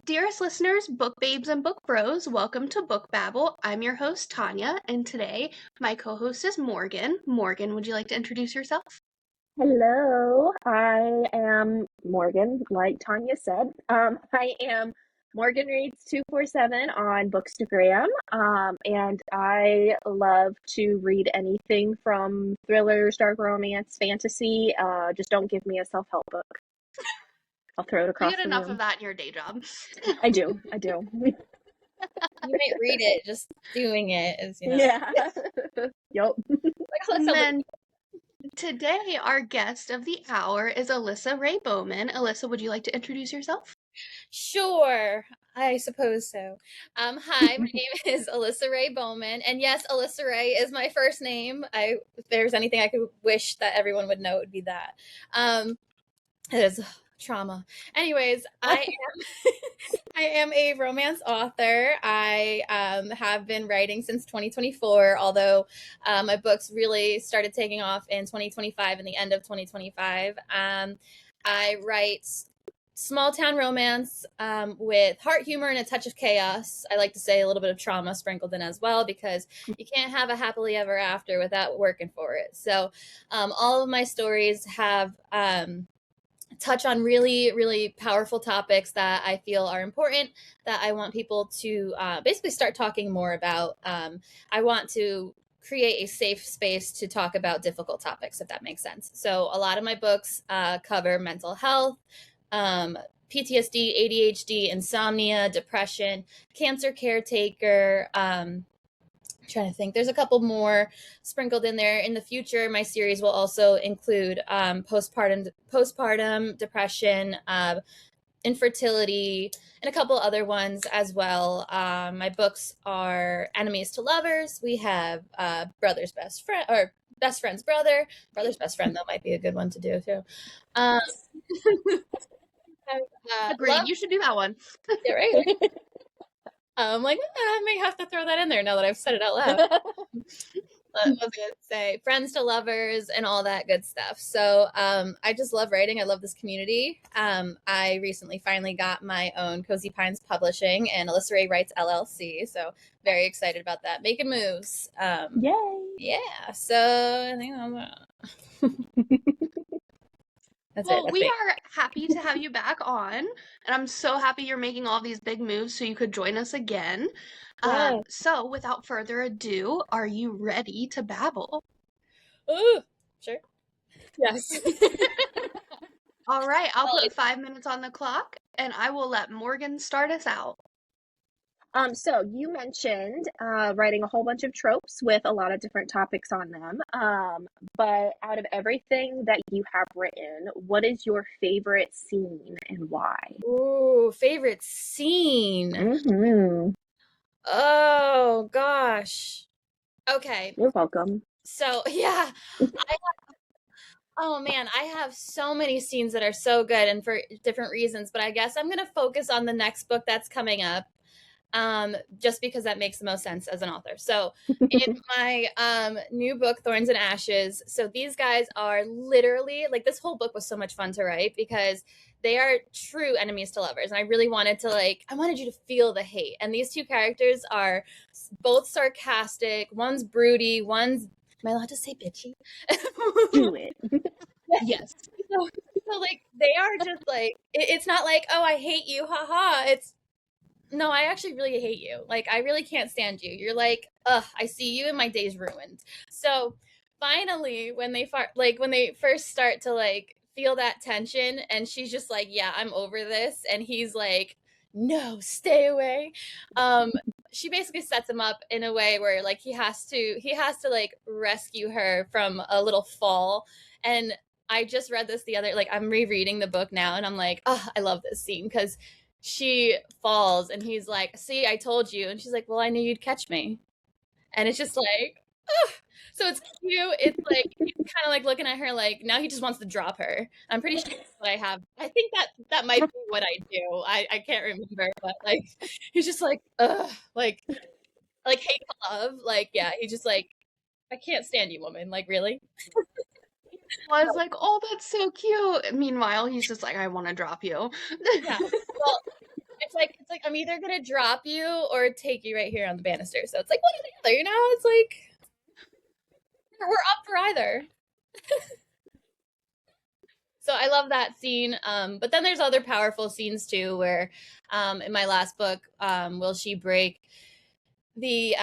Dearest listeners, book babes and book bros, welcome to Book Babble. I'm your host, Tanya, and today my co-host is Morgan. Morgan, would you like to introduce yourself? Hello, I am Morgan, like Tanya said. I am Morgan Reads 247 on Bookstagram, and I love to read anything from thrillers, dark romance, fantasy. Just don't give me a self-help book. I'll throw it You across get the enough of room. that in your day job. I do. You might read it, just doing it is, Yeah. Yup. And then today, our guest of the hour is Alyssa-Ray Bowman. Alyssa, would you like to introduce yourself? Sure, I suppose so. Hi, my name is Alyssa-Ray Bowman, and yes, Alyssa-Ray is my first name. If there's anything I could wish that everyone would know, it would be that. It is trauma. Anyways, I am a romance author. I have been writing since 2024, although my books really started taking off in 2025 and the end of 2025. I write small town romance with heart humor and a touch of chaos. I like to say a little bit of trauma sprinkled in as well, because you can't have a happily ever after without working for it. So all of my stories have touch on really, really powerful topics that I feel are important, that I want people to basically start talking more about. I want to create a safe space to talk about difficult topics, if that makes sense. So a lot of my books cover mental health, PTSD, ADHD, insomnia, depression, cancer caretaker, trying to think. There's a couple more sprinkled in there. In the future, my series will also include postpartum depression, infertility, and a couple other ones as well. My books are enemies to lovers. We have brother's best friend, or best friend's brother. Brother's best friend, though, might be a good one to do too. Agreed, you should do that one. Yeah, right. I'm like, I may have to throw that in there now that I've said it out loud. I was gonna say friends to lovers and all that good stuff. So I just love writing. I love this community. I recently finally got my own Cozy Pines Publishing and Alyssa-Ray Writes LLC. So very excited about that. Making moves. Yay. Yeah. So I think that's Well, it. we are happy to have you back on, and I'm so happy you're making all these big moves so you could join us again. Yeah. So without further ado, are you ready to babble? Ooh, sure. Yes. All right, I'll put 5 minutes on the clock, and I will let Morgan start us out. So you mentioned writing a whole bunch of tropes with a lot of different topics on them. But out of everything that you have written, what is your favorite scene and why? Ooh, favorite scene. Mm-hmm. Oh gosh. Okay. You're welcome. So yeah, oh man, I have so many scenes that are so good and for different reasons, but I guess I'm gonna focus on the next book that's coming up. Just because that makes the most sense as an author. So in my new book, Thorns and Ashes, so these guys are literally, like, this whole book was so much fun to write because they are true enemies to lovers. And I really wanted to, I wanted you to feel the hate. And these two characters are both sarcastic. One's broody, one's, am I allowed to say bitchy? Do it. Yes. So they are just it's not like, oh, I hate you, haha. It's, no, I actually really hate you. I really can't stand you. You're like, ugh, I see you and my day's ruined. So finally, when they first start to feel that tension, and she's just like, yeah, I'm over this. And he's like, no, stay away. She basically sets him up in a way where he has to rescue her from a little fall. And I just read this the other, I'm rereading the book now, and I'm like, oh, I love this scene because she falls and he's like, see, I told you. And she's like, well, I knew you'd catch me. And it's just ugh. So it's cute. It's he's kind of looking at her now he just wants to drop her. I'm pretty sure that's what I have. I think that might be what I do. I can't remember, but he's just ugh, hate to love. Yeah, he's just I can't stand you, woman. Really? I was like, oh, that's so cute. Meanwhile, he's just like, I want to drop you. Yeah. Well, it's I'm either gonna drop you or take you right here on the banister. So it's like one or the other, you know? It's like we're up for either. So I love that scene. But then there's other powerful scenes too, where in my last book, Will She Break, the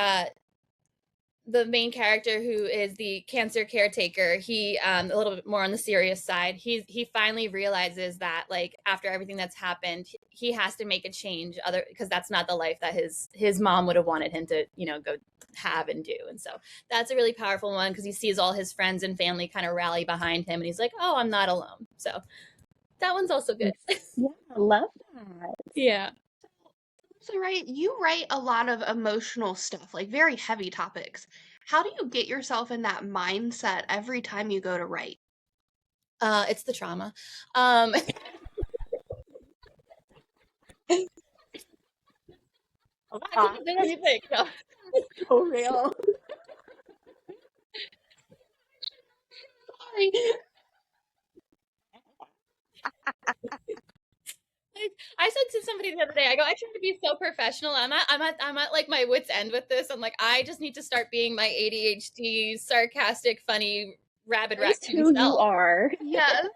main character, who is the cancer caretaker, he a little bit more on the serious side, he finally realizes that, like, after everything that's happened, he has to make a change, because that's not the life that his mom would have wanted him to, go have and do. And so that's a really powerful one, because he sees all his friends and family kind of rally behind him, and he's like, oh, I'm not alone. So that one's also good. Yeah, I love that. Yeah. So, right, you write a lot of emotional stuff, like very heavy topics. How do you get yourself in that mindset every time you go to write? It's the trauma. I couldn't do anything. No. So real. Sorry. I said to somebody the other day, I go, I try to be so professional. I'm at like my wit's end with this. I'm like, I just need to start being my ADHD, sarcastic, funny, rabid raccoon Who self. you are. Yes.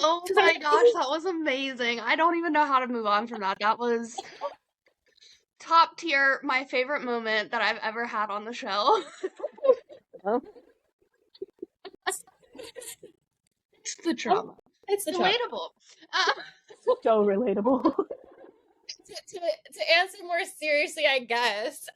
Oh my gosh, that was amazing. I don't even know how to move on from that. That was top tier, my favorite moment that I've ever had on the show. It's the trauma. It's the relatable. So relatable. To answer more seriously, I guess,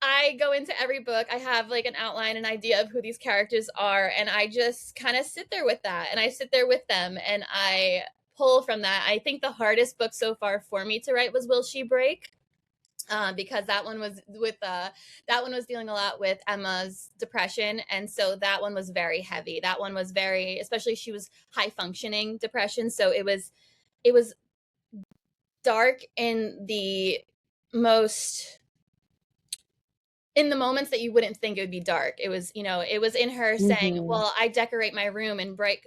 I go into every book, I have like an outline, an idea of who these characters are, and I just kind of sit there with that, and I sit there with them, and I pull from that. I think the hardest book so far for me to write was Will She Break? Because that one was dealing a lot with Emma's depression, and so that one was very heavy. That one was very, especially she was high functioning depression, so it was dark in the moments that you wouldn't think it would be dark. It was, it was in her saying, well, I decorate my room in bright,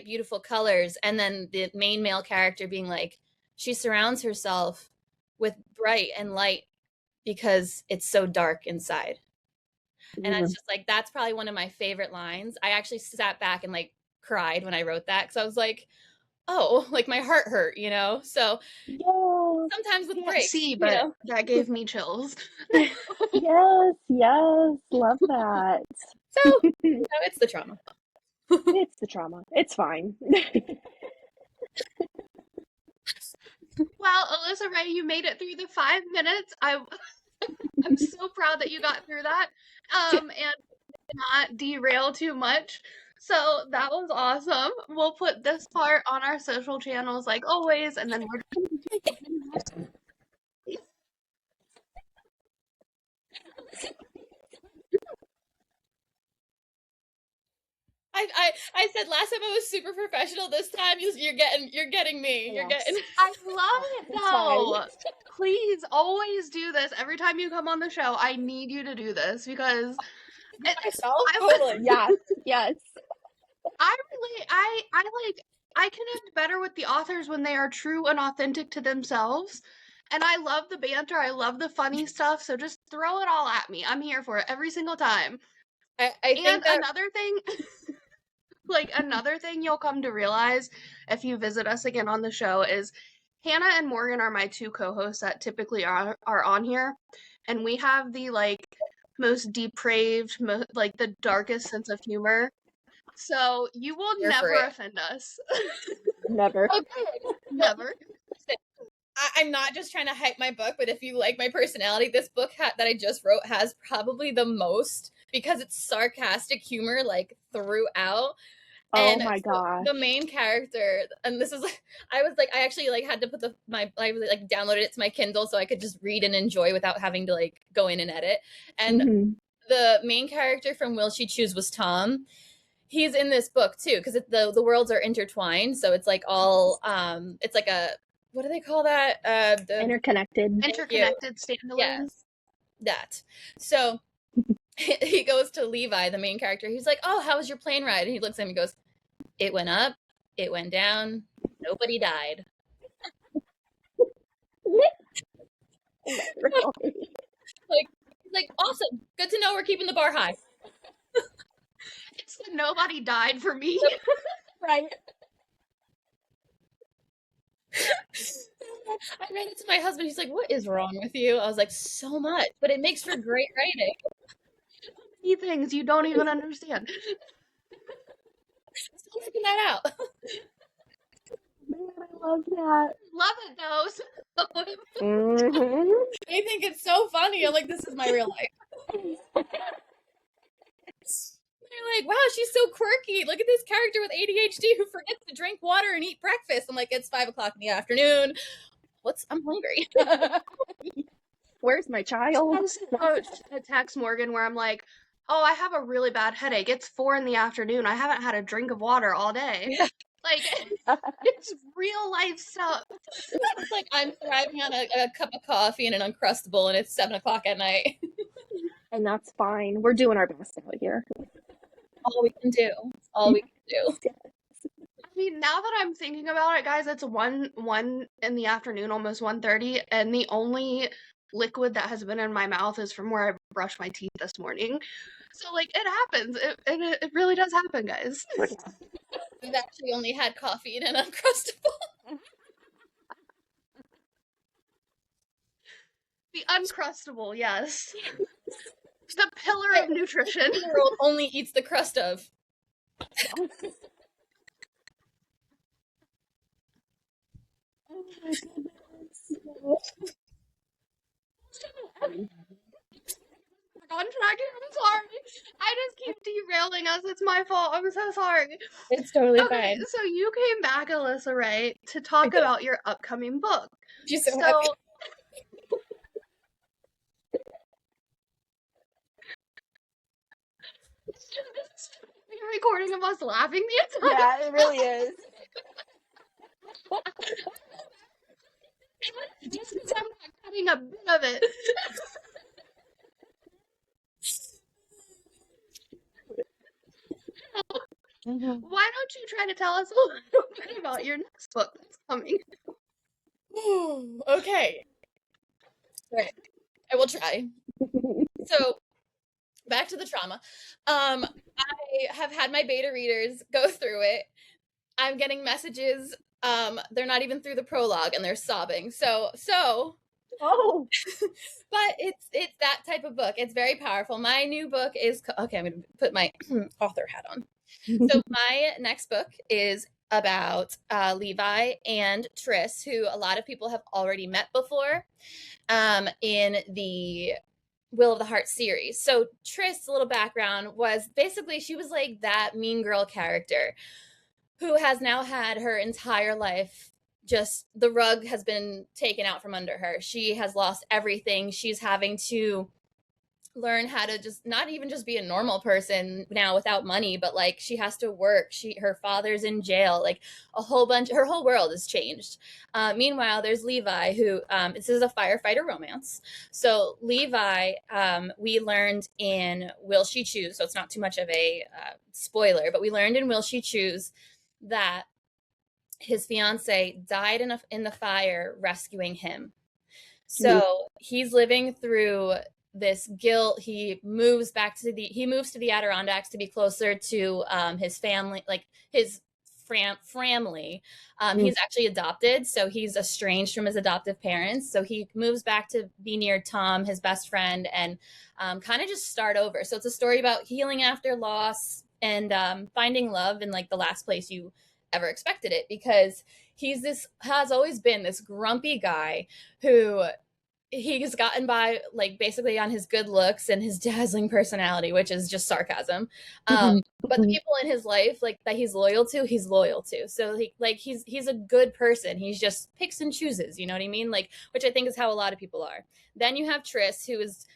beautiful colors. And then the main male character being like, she surrounds herself with bright and light because it's so dark inside. And it's just like, that's probably one of my favorite lines. I actually sat back and like cried when I wrote that, because I was like, oh, like my heart hurt, So sometimes with breaks. But that gave me chills. Yes, love that. So, it's the trauma. It's the trauma. It's fine. Well, Alyssa-Ray, you made it through the 5 minutes. I'm so proud that you got through that, and not derail too much. So that was awesome. We'll put this part on our social channels like always, and then we're I said last time I was super professional. This time you're getting me. You're getting. I love it though. Please always do this every time you come on the show. I need you to do this because totally. Yes. I connect better with the authors when they are true and authentic to themselves. And I love the banter. I love the funny stuff. So just throw it all at me. I'm here for it every single time. I think another thing, another thing you'll come to realize if you visit us again on the show is Hannah and Morgan are my two co-hosts that typically are on here. And we have the most depraved, the darkest sense of humor. So you will never offend us. Never. Never. I'm not just trying to hype my book, but if you like my personality, this book that I just wrote has probably the most, because it's sarcastic humor throughout. Oh my gosh. The main character, and this is I actually had to put I downloaded it to my Kindle so I could just read and enjoy without having to go in and edit. And the main character from Will She Choose was Tom. He's in this book too, because the worlds are intertwined, so it's all it's like a, what do they call that? Interconnected standalone. Yes, that. So he goes to Levi, the main character. He's like, "Oh, how was your plane ride?" And he looks at him and goes, "It went up, it went down, nobody died." no, we're keeping the bar high. It's the nobody died for me. Right. I ran into my husband. He's like, "What is wrong with you?" I was like, "So much, but it makes for great writing." Many things you don't even understand. Still figuring that out. Man, I love that. Love it though. Mm-hmm. They think it's so funny. I'm like, this is my real life. They're like, wow, she's so quirky. Look at this character with ADHD who forgets to drink water and eat breakfast. I'm like, it's 5:00 in the afternoon. I'm hungry. Where's my child? I text Morgan where I'm like, oh, I have a really bad headache. It's 4 PM. I haven't had a drink of water all day. Yeah. Like, it's real life stuff. It's like I'm thriving on a cup of coffee and an Uncrustable, and it's 7:00 at night. And that's fine. We're doing our best out here. All we can do. All we can do. I mean, now that I'm thinking about it, guys, it's 1 in the afternoon, almost 1:30, and the only liquid that has been in my mouth is from where I brushed my teeth this morning. So, like, it happens. It really does happen, guys. We've actually only had coffee and an Uncrustable. The Uncrustable, yes. The pillar of nutrition. The world only eats the crust of. Oh my goodness. On track here. I'm sorry. I just keep derailing us. It's my fault. I'm so sorry. It's totally Okay, so you came back, Alyssa-Ray, to talk about your upcoming book. She's so happy. This is a recording of us laughing the entire time. Yeah, it really is. Just because I'm not cutting a bit of it. Why don't you try to tell us a little bit about your next book that's coming? Okay. Right. I will try. So, back to the trauma. I have had my beta readers go through it. I'm getting messages. They're not even through the prologue and they're sobbing. So Oh. but it's that type of book. It's very powerful. My new book is okay, I'm going to put my author hat on. So my next book is about Levi and Triss, who a lot of people have already met before in the Will of the Heart series. So Triss, a little background, was basically she was like that mean girl character who has now had her entire life, just the rug has been taken out from under her. She has lost everything. She's having to learn how to just not even just be a normal person now without money, but like she has to work. Her father's in jail, like a whole bunch, her whole world has changed. Meanwhile, there's Levi, who this is a firefighter romance. So Levi, we learned in Will She Choose, so it's not too much of a spoiler, but we learned in Will She Choose that his fiance died in the fire rescuing him. So he's living through this guilt. He moves to the Adirondacks to be closer to his family, like his family. He's actually adopted, so he's estranged from his adoptive parents. So he moves back to be near Tom, his best friend, and kind of just start over. So it's a story about healing after loss and finding love in like the last place you ever expected it, because has always been this grumpy guy who he's gotten by like basically on his good looks and his dazzling personality, which is just sarcasm. But the people in his life like that he's loyal to. So he's a good person. He's just picks and chooses, you know what I mean? Like, which I think is how a lot of people are. Then you have Triss, who is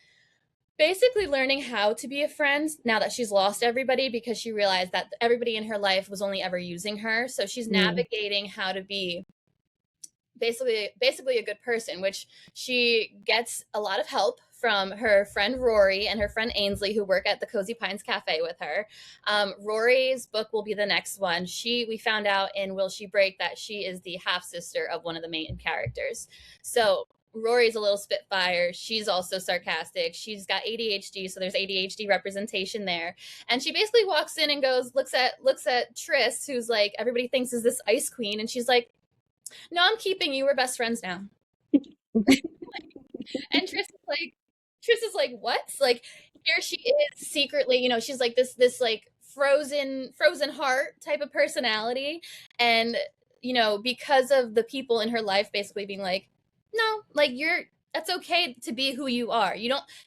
basically learning how to be a friend now that she's lost everybody, because she realized that everybody in her life was only ever using her. So she's navigating how to be basically a good person, which she gets a lot of help from her friend Rory and her friend Ainsley, who work at the Cozy Pines Cafe with her. Rory's book will be the next one. We found out in Will She Break that she is the half sister of one of the main characters. So Rory's a little spitfire. She's also sarcastic. She's got ADHD, so there's ADHD representation there. And she basically walks in and looks at Tris, who's like, everybody thinks is this ice queen, and she's like, no, I'm keeping you. We're best friends now. And Tris is like, what? Like, here she is secretly, you know, she's like this like frozen heart type of personality. And, you know, because of the people in her life basically being like, no, like that's okay to be who you are.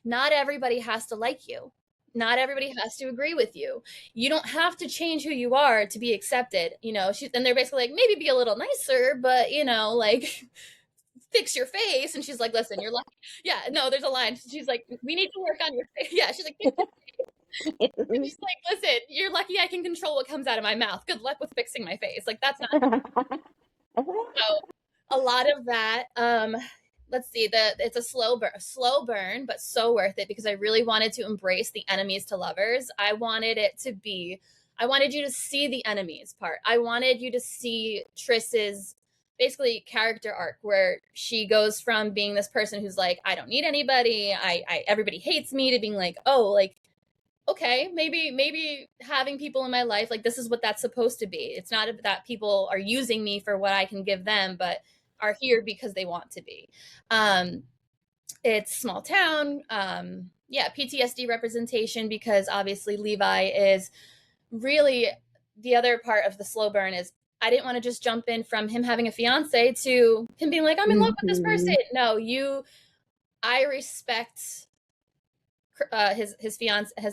Not everybody has to like you. Not everybody has to agree with you. You don't have to change who you are to be accepted. You know, and they're basically like, maybe be a little nicer, but, you know, like, fix your face. And she's like, listen, you're lucky. Yeah, no, there's a line. She's like, we need to work on your face. Yeah, she's like, fix your face. And she's like, listen, you're lucky I can control what comes out of my mouth. Good luck with fixing my face. Like, that's not. So a lot of that. Let's see, it's a slow burn, but so worth it, because I really wanted to embrace the enemies to lovers. I wanted you to see the enemies part. I wanted you to see Triss's basically character arc, where she goes from being this person who's like, I don't need anybody, everybody hates me, to being like, oh, like, okay, maybe having people in my life, like, this is what that's supposed to be. It's not that people are using me for what I can give them, but are here because they want to be. It's small town. PTSD representation, because obviously Levi is really, the other part of the slow burn is, I didn't want to just jump in from him having a fiance to him being like, I'm in love with this person. No, I respect his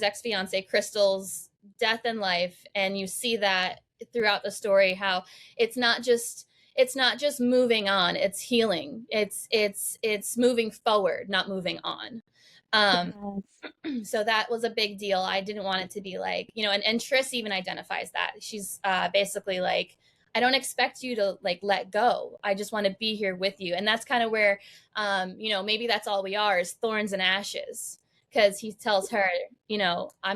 ex-fiance Crystal's death in life, and you see that throughout the story, how it's not just moving on, it's healing. It's moving forward, not moving on. So that was a big deal. I didn't want it to be like, you know, and Triss even identifies that. She's basically like, I don't expect you to like let go. I just want to be here with you. And that's kind of where, you know, maybe that's all we are, is thorns and ashes. Because he tells her, you know, I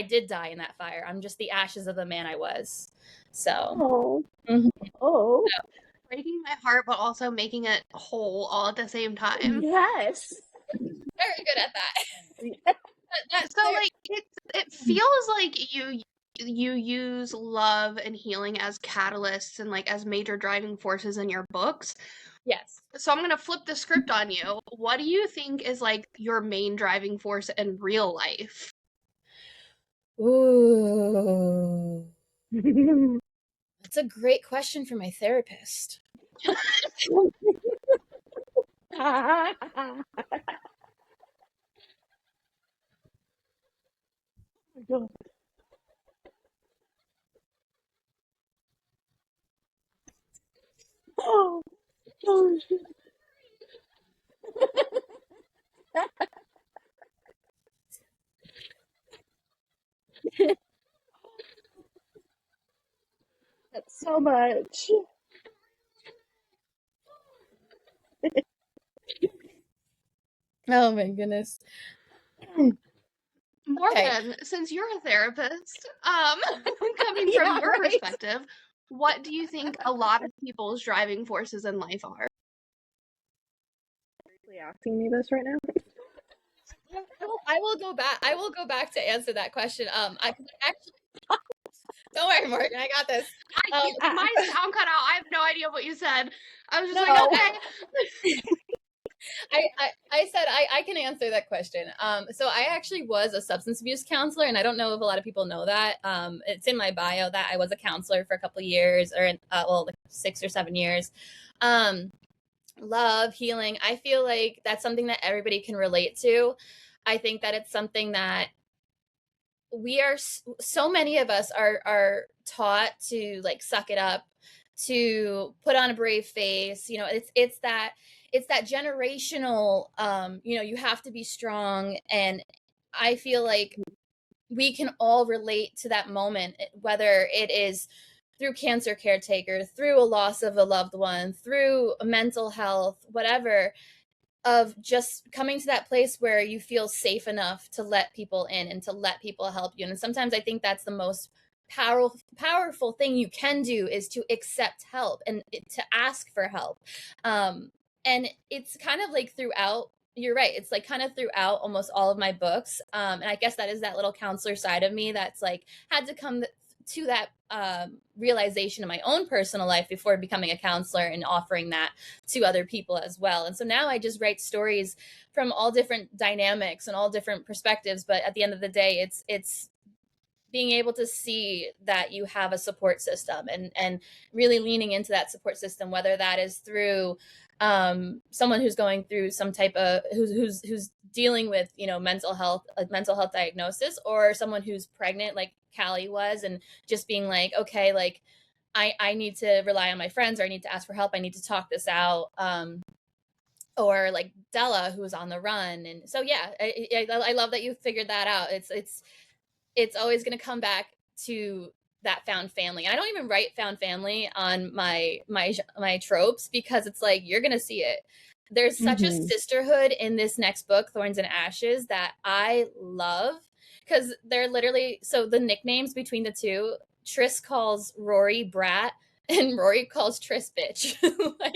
did die in that fire. I'm just the ashes of the man I was. So. Oh. Breaking my heart, but also making it whole all at the same time. Yes. Very good at that. So like it feels like you use love and healing as catalysts and like as major driving forces in your books. Yes. So I'm going to flip the script on you. What do you think is like your main driving force in real life? Ooh. That's a great question for my therapist. Oh, shit. That's so much. Oh my goodness. Morgan, since you're a therapist, coming from your perspective, what do you think a lot of people's driving forces in life are? Asking me this right now? I will go back to answer that question. I actually, don't worry, Morgan, I got this. My sound cut out. I have no idea what you said. I was just like, okay. I said I can answer that question. So I actually was a substance abuse counselor, and I don't know if a lot of people know that. It's in my bio that I was a counselor for a couple of years, or like 6 or 7 years. Love, healing. I feel like that's something that everybody can relate to. I think that it's something that so many of us are taught to like suck it up, to put on a brave face. You know, it's that generational, you know, you have to be strong. And I feel like we can all relate to that moment, whether it is through cancer caretaker, through a loss of a loved one, through mental health, whatever, of just coming to that place where you feel safe enough to let people in and to let people help you. And sometimes I think that's the most powerful thing you can do, is to accept help and to ask for help. And it's kind of like throughout, you're right, it's like kind of throughout almost all of my books. And I guess that is that little counselor side of me that's like had to come to that realization in my own personal life before becoming a counselor and offering that to other people as well. And so now I just write stories from all different dynamics and all different perspectives, but at the end of the day, it's being able to see that you have a support system, and really leaning into that support system, whether that is through someone who's going through some type of who's dealing with, you know, a mental health diagnosis, or someone who's pregnant like Callie was, and just being like, okay, like I need to rely on my friends, or I need to ask for help, I need to talk this out. Or like Della, who was on the run. And so yeah, I love that you figured that out. It's always going to come back to that found family. And I don't even write found family on my tropes, because it's like, you're going to see it. There's such a sisterhood in this next book, Thorns and Ashes, that I love, because they're literally, so the nicknames between the two, Tris calls Rory Brat and Rory calls Tris bitch. like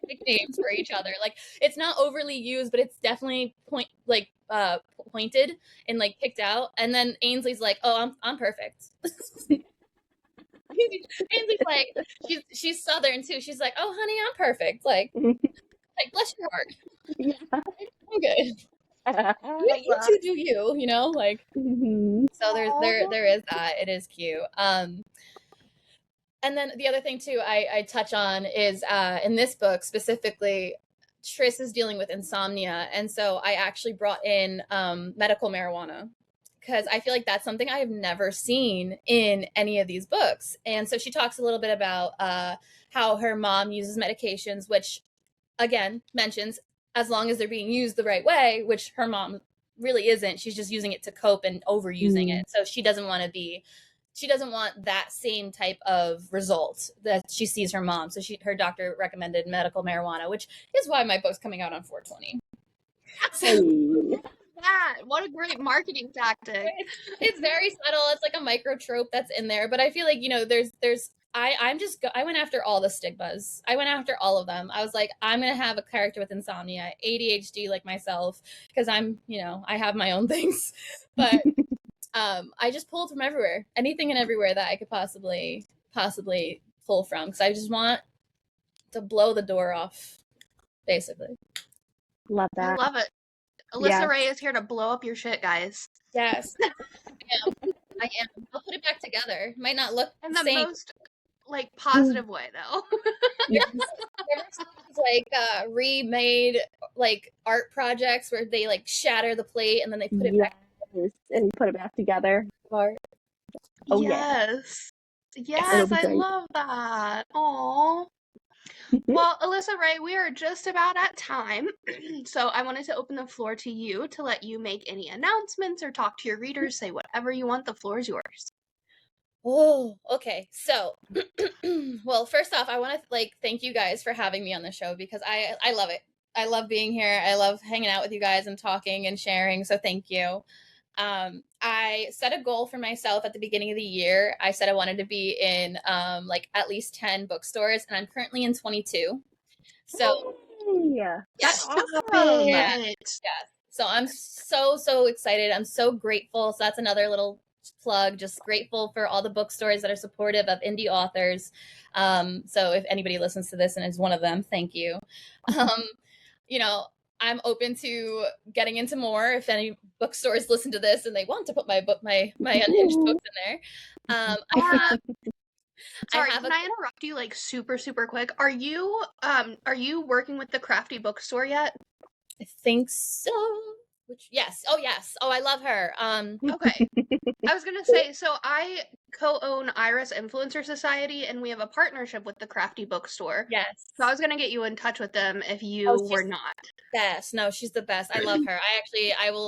nicknames for each other. Like, it's not overly used, but it's definitely pointed and like picked out. And then Ainsley's like, oh, I'm perfect. Ainsley's like, she's Southern too. She's like, oh honey, I'm perfect. Like bless your heart. Yeah. I'm good. You two do you know, like. So there is that. It is cute. And then the other thing too I touch on is in this book specifically, Tris is dealing with insomnia. And so I actually brought in medical marijuana, because I feel like that's something I have never seen in any of these books. And so she talks a little bit about how her mom uses medications, which again mentions as long as they're being used the right way, which her mom really isn't. She's just using it to cope and overusing it. So she doesn't want that same type of result that she sees her mom. So her doctor recommended medical marijuana, which is why my book's coming out on 4/20. So, that, what a great marketing tactic. It's very subtle. It's like a micro trope that's in there, but I feel like, you know, I went after all the stigmas. I went after all of them. I was like, I'm going to have a character with insomnia, ADHD like myself, because I'm, you know, I have my own things, but I just pulled from everywhere, anything and everywhere that I could possibly pull from, because I just want to blow the door off, basically. Love that. I love it. Alyssa-Ray is here to blow up your shit, guys. Yes. I am. I'll put it back together. Might not look in the the same. most like positive way though. Yes. Like remade like art projects where they like shatter the plate and then they put it back and put it back together. Art. Oh yes. Yes, I love that. Aww. Well, Alyssa-Ray, we are just about at time, so I wanted to open the floor to you to let you make any announcements or talk to your readers, say whatever you want. The floor is yours. Oh, okay. So, well, first off, I want to thank you guys for having me on the show, because I love it. I love being here. I love hanging out with you guys and talking and sharing. So thank you. I set a goal for myself at the beginning of the year. I said I wanted to be in at least 10 bookstores, and I'm currently in 22. So yeah, that's awesome. Yeah. So I'm so excited. I'm so grateful. So that's another little plug. Just grateful for all the bookstores that are supportive of indie authors. So if anybody listens to this and is one of them, thank you. You know, I'm open to getting into more if any bookstores listen to this and they want to put my unhinged books in there. Sorry, can I interrupt you like super quick? Are you working with the Crafty Bookstore yet? I think so. Yes. Oh, I love her. Okay. I was gonna say, so I co-own Iris Influencer Society, and we have a partnership with the Crafty Bookstore. Yes. So I was gonna get you in touch with them if you were not. Best. No, she's the best. I love her.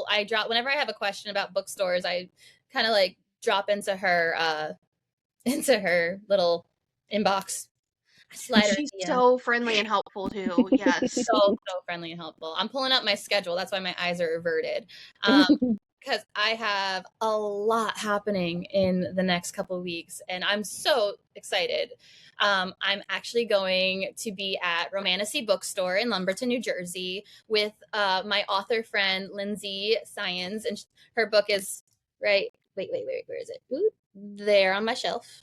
I drop whenever I have a question about bookstores, I kind of like drop into her little inbox. She's so friendly and helpful too. Yes. So friendly and helpful. I'm pulling up my schedule. That's why my eyes are averted. because I have a lot happening in the next couple of weeks, and I'm so excited. I'm actually going to be at Romantasy Bookstore in Lumberton, New Jersey, with my author friend Lindsay Syons, and her book is right. Wait, where is it? Ooh, there on my shelf.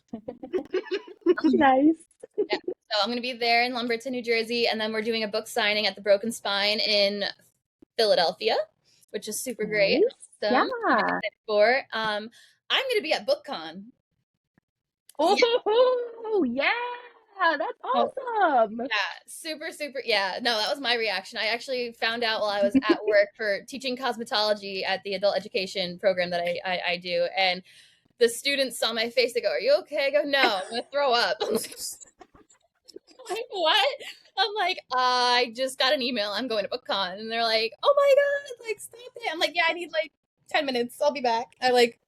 Nice. Yeah. So I'm going to be there in Lumberton, New Jersey, and then we're doing a book signing at the Broken Spine in Philadelphia, which is super great. Nice. Awesome. Yeah. For I'm going to be at BookCon. Oh, yeah. That's awesome. Yeah, super. Yeah, no, that was my reaction. I actually found out while I was at work for teaching cosmetology at the adult education program that I do, and the students saw my face. They go, "Are you okay?" I go, "No, I'm gonna throw up." I'm like, what? I'm like, I just got an email. I'm going to BookCon, and they're like, "Oh my god, like stop it!" I'm like, "Yeah, I need like 10 minutes. I'll be back." I like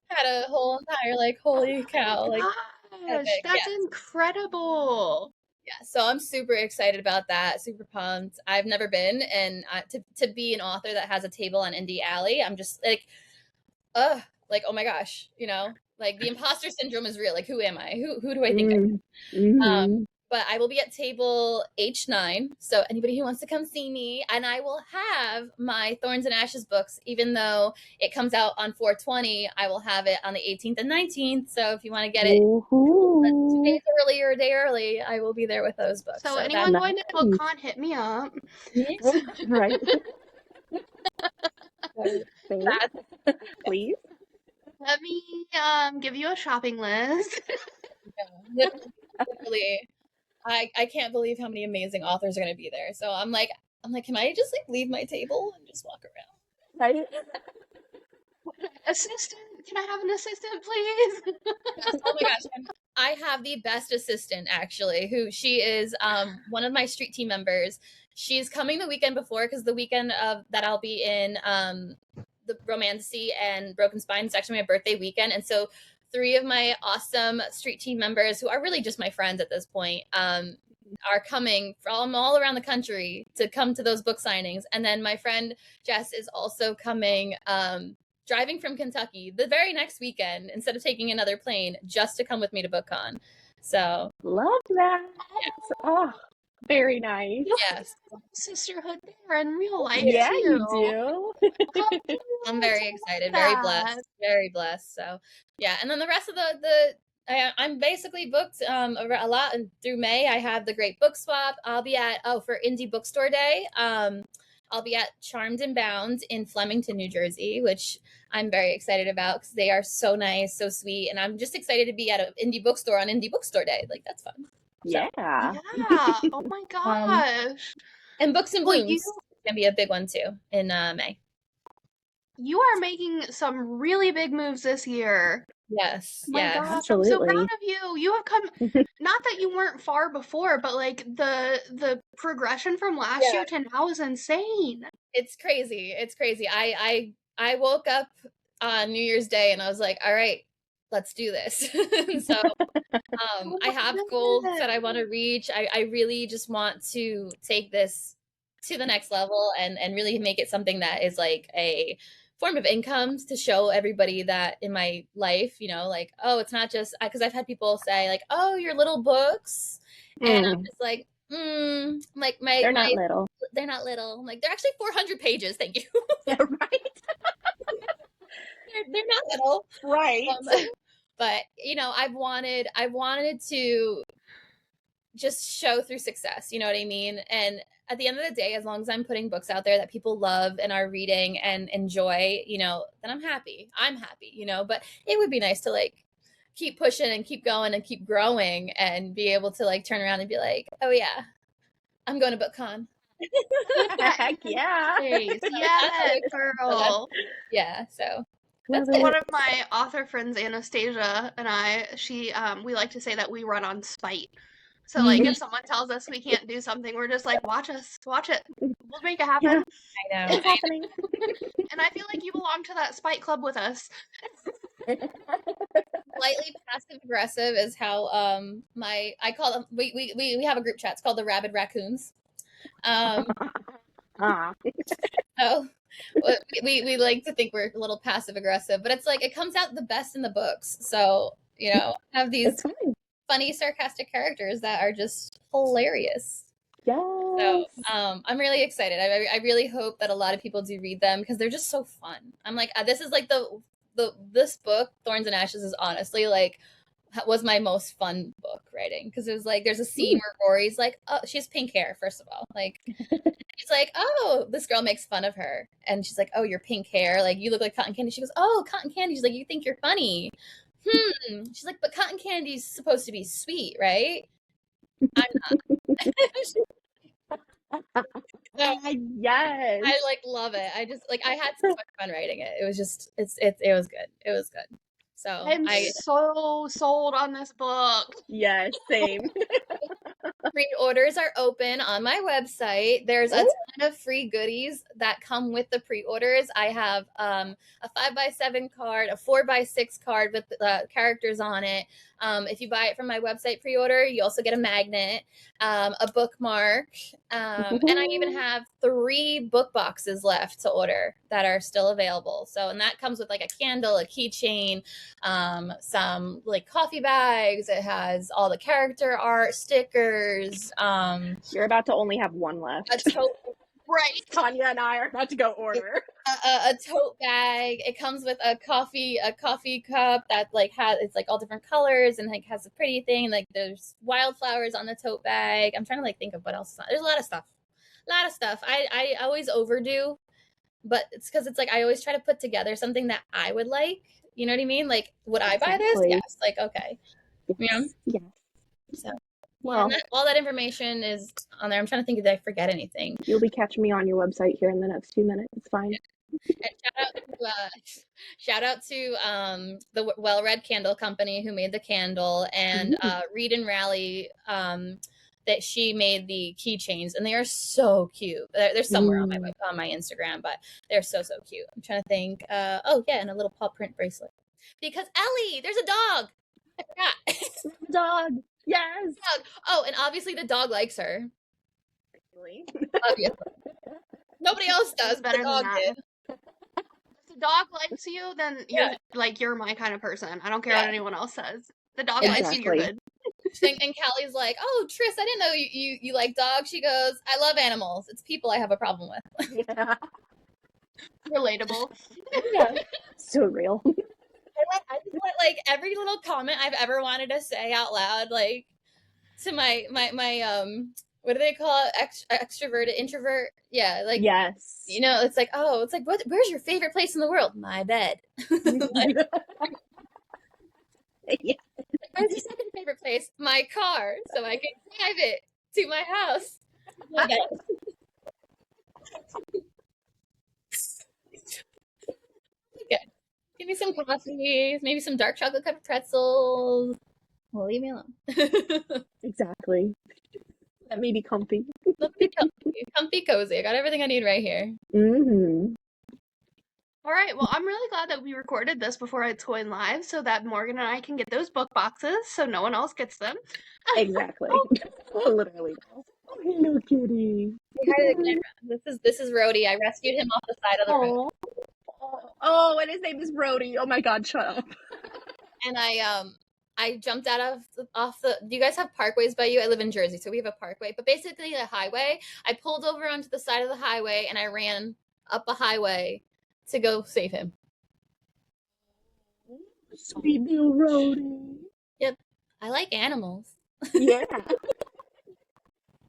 had a whole entire like, holy cow, like Gosh, epic. that's Yeah. incredible. Yeah, so I'm super excited about that. Super pumped. I've never been, and to be an author that has a table on Indie Alley, I'm just like, like oh my gosh, like the imposter syndrome is real. Like, who am I? Who do I think I am? Mm-hmm. But I will be at table H9. So anybody who wants to come see me, and I will have my Thorns and Ashes books, even though it comes out on 4/20, I will have it on the 18th and 19th. So if you want to get it 2 days early or a day early, I will be there with those books. So anyone going to BookCon, hit me up. Yes. Right. Please. Let me give you a shopping list. Literally. I can't believe how many amazing authors are going to be there. So I'm like, can I just like leave my table and just walk around? Right. Assistant, can I have an assistant, please? Oh my gosh. And I have the best assistant, actually, who she is one of my street team members. She's coming the weekend before, because the weekend of that I'll be in the Romantasy and Broken Spine is actually my birthday weekend. And so 3 of my awesome street team members, who are really just my friends at this point, are coming from all around the country to come to those book signings. And then my friend Jess is also coming, driving from Kentucky the very next weekend instead of taking another plane, just to come with me to BookCon. So love that. Yeah. Oh, very nice. Yes. Sisterhood there in real life. Yeah, too. you do. I'm very excited, very blessed. So yeah, and then the rest of I'm basically booked a lot through May. I have the Great Book Swap. I'll be at for Indie Bookstore Day. I'll be at Charmed and Bound in Flemington, New Jersey, which I'm very excited about because they are so nice, so sweet, and I'm just excited to be at an indie bookstore on Indie Bookstore Day. Like, that's fun. Yeah. Oh my gosh. And Books and Well, Blooms can be a big one too in May. You are making some really big moves this year. Yes. My yes. gosh, Absolutely. I'm so proud of you. You have come, not that you weren't far before, but like the progression from last year to now is insane. It's crazy. It's crazy. I woke up on New Year's Day and I was like, all right, let's do this. So I have goals that I want to reach. I really just want to take this to the next level and really make it something that is like a form of income to show everybody that in my life, like, oh, it's not just because I've had people say like, oh, your little books. And I'm just like, like they're not little. They're not little. I'm like, they're actually 400 pages. Thank you. Yeah, right. they're not little. Right. But I've wanted to just show through success, you know what I mean? And at the end of the day, as long as I'm putting books out there that people love and are reading and enjoy, then I'm happy. But it would be nice to like keep pushing and keep going and keep growing and be able to like turn around and be like, oh yeah, I'm going to BookCon. Heck yeah. Yeah, girl. Yeah, so that's one of my author friends, Anastasia, and we like to say that we run on spite. So like if someone tells us we can't do something, we're just like, watch it. We'll make it happen. Yeah, I know. It's happening. And I feel like you belong to that spite club with us. Slightly passive aggressive is how I call them. We have a group chat. It's called the Rabid Raccoons. So We like to think we're a little passive aggressive, but it's like it comes out the best in the books. So, you know, have these It's fine. funny, sarcastic characters that are just hilarious. Yes. So I'm really excited. I really hope that a lot of people do read them because they're just so fun. I'm like, this is like this book, Thorns and Ashes, is honestly like was my most fun book writing because it was like there's a scene where Rory's like, oh, she has pink hair, first of all, like she's like, oh, this girl makes fun of her, and she's like, oh, your pink hair, like you look like cotton candy. She goes, oh, cotton candy. She's like, you think you're funny. She's like, but cotton candy's supposed to be sweet, right? I'm not. So, Yes. I like love it. I just like I had so much fun writing it. It was just it was good. It was good. So I'm so sold on this book. Yes, same. Pre-orders are open on my website. There's a ton of free goodies that come with the pre-orders. I have a 5x7 card, a 4x6 card with characters on it. If you buy it from my website pre-order, you also get a magnet, a bookmark, and I even have 3 book boxes left to order that are still available. So, and that comes with like a candle, a keychain, some like coffee bags. It has all the character art, stickers. You're about to only have one left. A tote, Right. Tanya and I are about to go order a tote bag. It comes with a coffee cup that like it's like all different colors and like has a pretty thing. Like there's wildflowers on the tote bag. I'm trying to like think of what else. There's a lot of stuff. I always overdo, but it's because it's like I always try to put together something that I would like. You know what I mean? Like, would I buy this? Yes. Like, okay. You know? Yes. So, well, all that information is on there. I'm trying to think if I forget anything. You'll be catching me on your website here in the next 2 minutes. It's fine. And shout out to the Well Read Candle Company who made the candle, and Read and Rally that she made the keychains, and they are so cute. They're somewhere on my Instagram, but they're so cute. I'm trying to think. Oh yeah, and a little paw print bracelet because Ellie, there's a dog. I forgot. Dog. Yes. Dog. Oh, and obviously the dog likes her. Really? Obviously. Nobody else does. Better the dog than that. did. If the dog likes you, then you're my kind of person. I don't care what anyone else says. The dog likes you, you're good. And Callie's like, oh, Tris, I didn't know you like dogs. She goes, I love animals. It's people I have a problem with. Yeah. Relatable. Yeah. So real. I just let like every little comment I've ever wanted to say out loud, like to my what do they call it? Extroverted, introvert? Yeah, like yes. You know, it's like, oh, it's like, where's your favorite place in the world? My bed. Like, yeah. where's your second favorite place? My car, so I can drive it to my house. My bed. Okay. Give me some coffee, maybe some dark chocolate covered pretzels. Well, leave me alone. Exactly. That may be comfy. Comfy, cozy. I got everything I need right here. Mm-hmm. All right. Well, I'm really glad that we recorded this before it's going live so that Morgan and I can get those book boxes so no one else gets them. Exactly. Literally. Oh, hello, kitty. This is Rhodey. I rescued him off the side of the road. Oh, and his name is Rhodey. Oh my God, shut up. And I jumped off the. Do you guys have parkways by you? I live in Jersey, so we have a parkway. But basically, the highway. I pulled over onto the side of the highway and I ran up a highway to go save him. Sweet little Rhodey. Yep, I like animals. Yeah.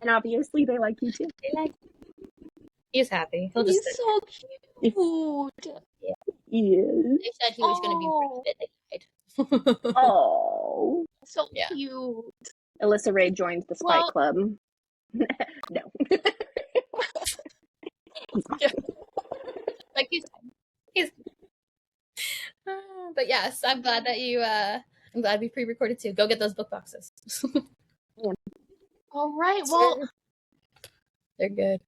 And obviously, they like you too. They like. He's happy. He's so cute. Yeah. He is. They said he was going to be pretty fit. They died. Oh. So cute. Alyssa-Ray joined the Spike Club. No. Yeah. Like he's but yes, I'm glad that I'm glad we pre-recorded too. Go get those book boxes. Yeah. All right. Well, they're good.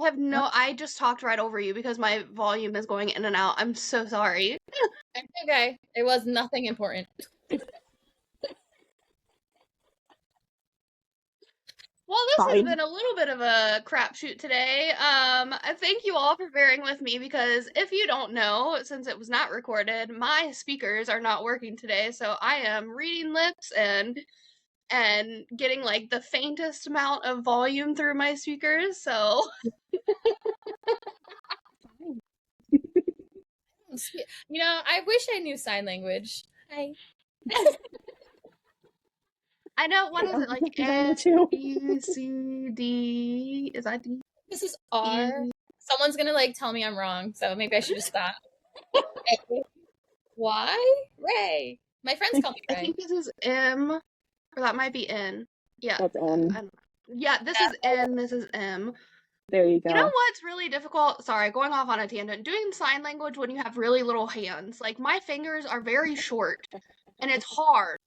I just talked right over you because my volume is going in and out. I'm so sorry. It's okay. It was nothing important. Well, this has Fine. been a little bit of a crapshoot today. I thank you all for bearing with me because if you don't know, since it was not recorded, my speakers are not working today, so I am reading lips and getting like the faintest amount of volume through my speakers. So I wish I knew sign language. I know, what is it, like I know A, too. B, C, D? Is that D? This is R. Someone's gonna like tell me I'm wrong, so maybe I should just stop. Y? Ray. My friends call me I Ray. think this is M, or that might be N. Yeah. That's N. I don't know. Yeah, this is N, this is M. There you go. You know what's really difficult? Sorry, going off on a tangent. Doing sign language when you have really little hands. Like, my fingers are very short, and it's hard.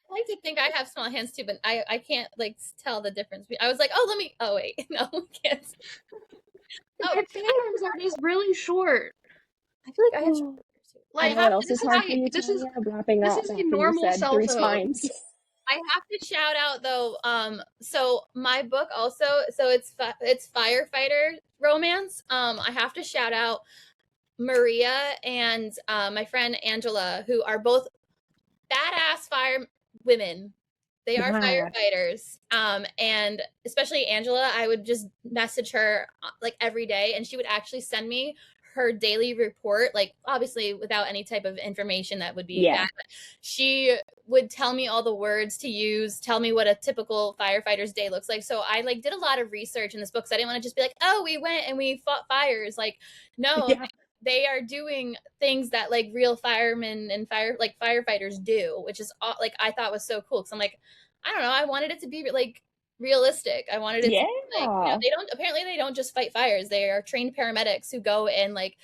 I like to think I have small hands too, but I can't like tell the difference. I was like, oh wait, no, I can't. My fingers are just really short. I feel like I have short fingers too. Like, I know what else is hard for you, this is Tanya? Wrapping this up is the after you normal said cell 3 phone. spines. I have to shout out though. So my book also, so it's firefighter romance. I have to shout out Maria and my friend Angela, who are both badass fire women. They are Wow. firefighters. And especially Angela, I would just message her like every day, and she would actually send me her daily report, like obviously without any type of information that would be bad. She would tell me all the words to use, tell me what a typical firefighter's day looks like. So I like did a lot of research in this book, so I didn't want to just be like, oh, we went and we fought fires. Like, no, they are doing things that like real firemen and firefighters do, which is like I thought was so cool. Because I'm like, I don't know, I wanted it to be like realistic. I wanted it to be like, they don't just fight fires. They are trained paramedics who go and like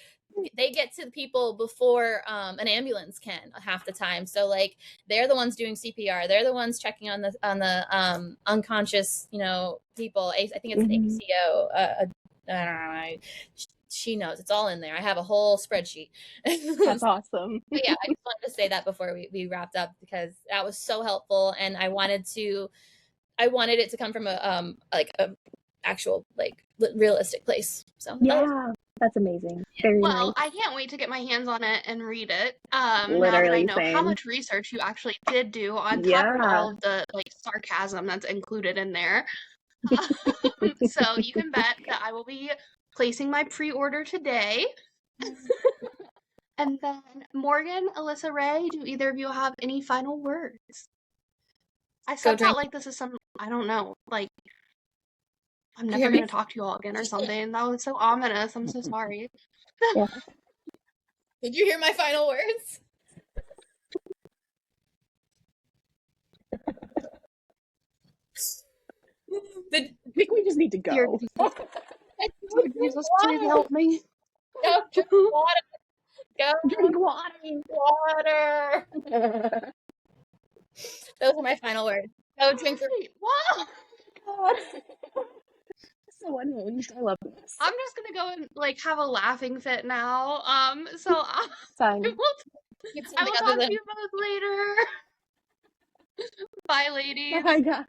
they get to the people before an ambulance can half the time. So like they're the ones doing CPR. They're the ones checking on the unconscious, people. I think it's an ACO. I don't know. She knows. It's all in there. I have a whole spreadsheet. That's awesome. But yeah, I just wanted to say that before we wrapped up because that was so helpful, and I wanted it to come from a actual like realistic place. So that's amazing. Very well, nice. I can't wait to get my hands on it and read it. Now that I know how much research you actually did do on top of all of the like sarcasm that's included in there. So you can bet that I will be placing my pre-order today. And then Morgan, Alyssa-Ray, do either of you have any final words? I said that like this is some, I don't know, like I'm never going to talk to you all again or something. That was so ominous. I'm so sorry. Did you hear my final words? I think we just need to go. Dear Jesus, please help me. Go drink water. Go drink water. Those are my final words. Go drink. Wow. God. So unhinged. I love this. I'm just gonna go and like have a laughing fit now. So I will talk to you both later. Bye, ladies. Bye, guys.